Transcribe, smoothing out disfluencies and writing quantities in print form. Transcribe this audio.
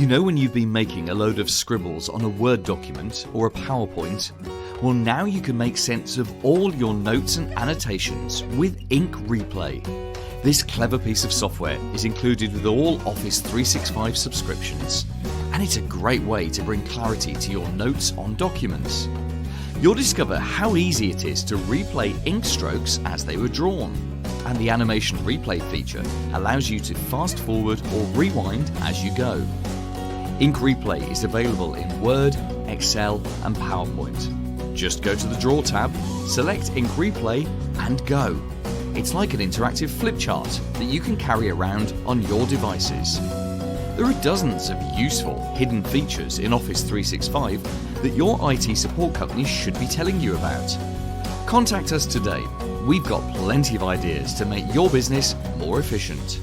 You know when you've been making a load of scribbles on a Word document or a PowerPoint? Well, now you can make sense of all your notes and annotations with Ink Replay. This clever piece of software is included with all Office 365 subscriptions, and it's a great way to bring clarity to your notes on documents. You'll discover how easy it is to replay ink strokes as they were drawn, and the animation replay feature allows you to fast forward or rewind as you go. Ink Replay is available in Word, Excel and PowerPoint. Just go to the Draw tab, select Ink Replay and go. It's like an interactive flip chart that you can carry around on your devices. There are dozens of useful hidden features in Office 365 that your IT support company should be telling you about. Contact us today. We've got plenty of ideas to make your business more efficient.